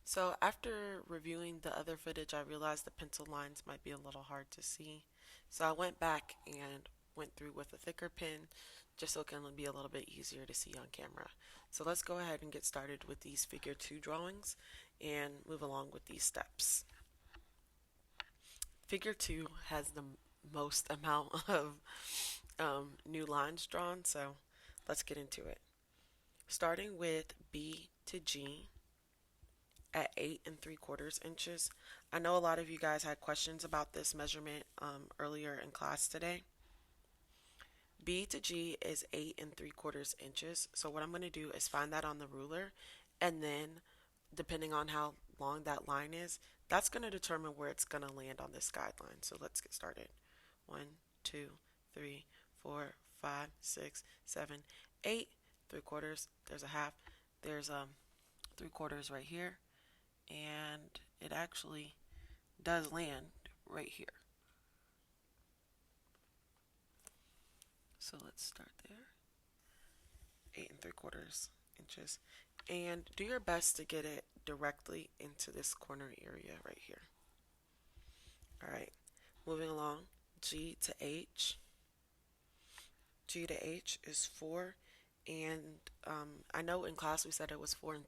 So after reviewing the other footage, I realized the pencil lines might be a little hard to see. So I went back and went through with a thicker pen just so it can be a little bit easier to see on camera. So let's go ahead and get started with these figure 2 drawings and move along with these steps. Figure 2 has the most amount of new lines drawn, so let's get into it. Starting with B to G, at 8 3/4 inches. I know a lot of you guys had questions about this measurement earlier in class today. B to G is 8 3/4 inches. So what I'm going to do is find that on the ruler, and then depending on how long that line is, that's going to determine where it's going to land on this guideline. So let's get started. 1 2 3 4 5 6 7 8 3/4. There's a half. There's 3/4 right here, and it actually does land right here. So let's start there. 8 3/4 inches. And do your best to get it directly into this corner area right here. Alright, moving along. G to H. G to H is 4. And I know in class we said it was 4 and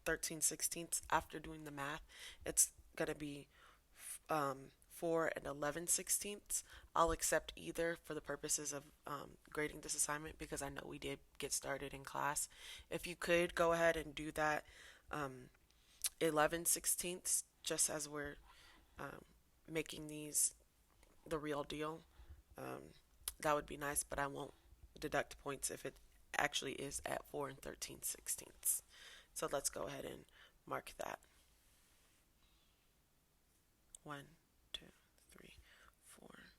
13/16. After doing the math, it's going to be 4 and 11/16. I'll accept either for the purposes of grading this assignment because I know we did get started in class. If you could go ahead and do that 11/16 just as we're making these the real deal, that would be nice, but I won't deduct points if it actually is at 4 and 13/16. So let's go ahead and mark that. 1, 2, 3, 4.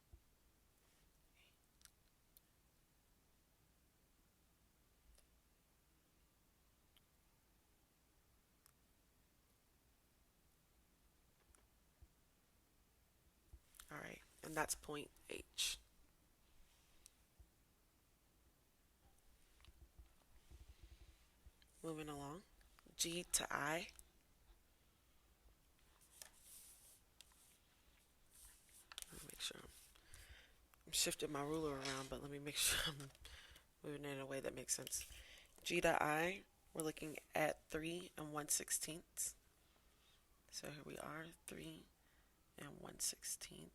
All right, and that's point H. Moving along, G to I. Let me make sure I'm shifting my ruler around, but let me make sure I'm moving it in a way that makes sense. G to I, we're looking at 3 and 1/16. So here we are, 3 and 1/16.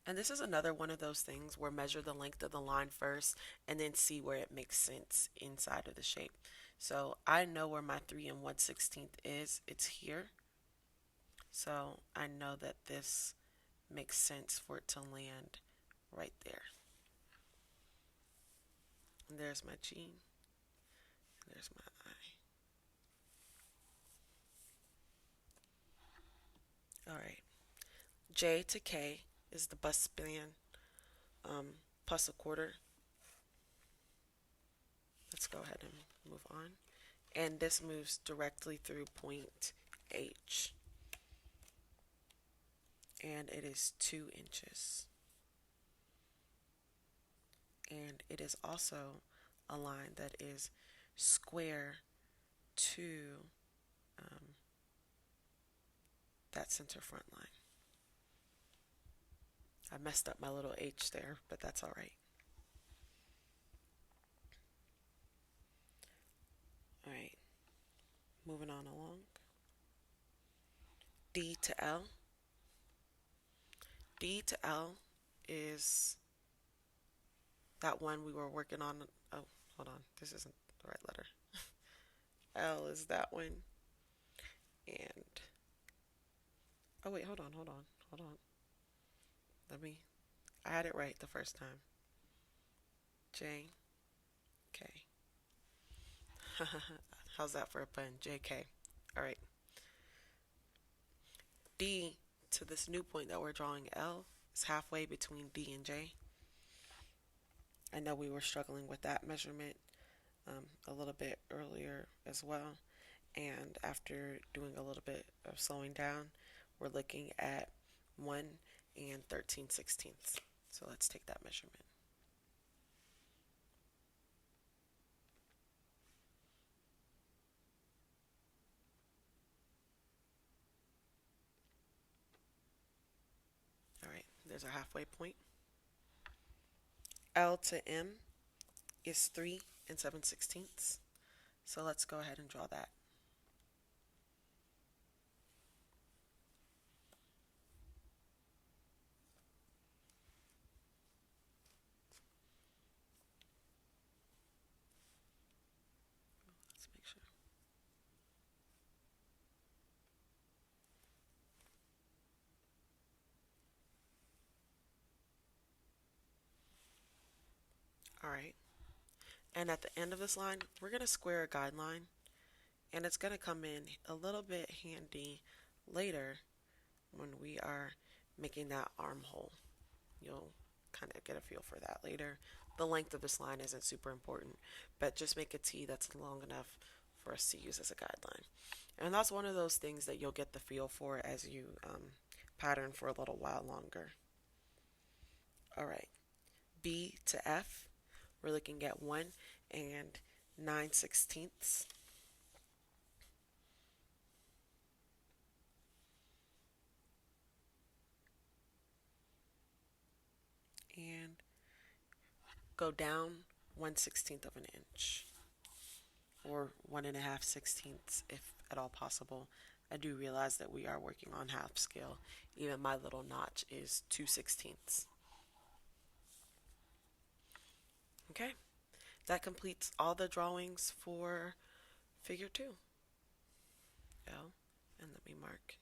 And this is another one of those things where measure the length of the line first and then see where it makes sense inside of the shape. So I know where my 3 and 1/16 is. It's here. So I know that this makes sense for it to land right there. And there's my G. And there's my I. Alright. J to K is the bust span plus 1/4. Let's go ahead and move on. And this moves directly through point H. And it is 2 inches. And it is also a line that is square to that center front line. I messed up my little H there, but that's all right. All right, moving on along. D to L. D to L is that one we were working on. Oh, hold on, this isn't the right letter. L is that one. And, oh wait, hold on. I had it right the first time. J, K. How's that for a pun? JK. All right. D to this new point that we're drawing, L, is halfway between D and J. I know we were struggling with that measurement a little bit earlier as well. And after doing a little bit of slowing down, we're looking at 1 and 13/16. So let's take that measurement. is our halfway point. L to M is 3 and 7/16. So let's go ahead and draw that. Let's make sure. All right. And at the end of this line, we're going to square a guideline, and it's going to come in a little bit handy later when we are making that armhole. You'll kind of get a feel for that later. The length of this line isn't super important, but just make a T that's long enough for us to use as a guideline. And that's one of those things that you'll get the feel for as you pattern for a little while longer. All right, B to F, we're looking at 1 and 9/16. And go down 1/16 of an inch, or 1.5/16 if at all possible. I do realize that we are working on half scale. Even my little notch is 2/16. Okay, that completes all the drawings for figure 2. L, and let me mark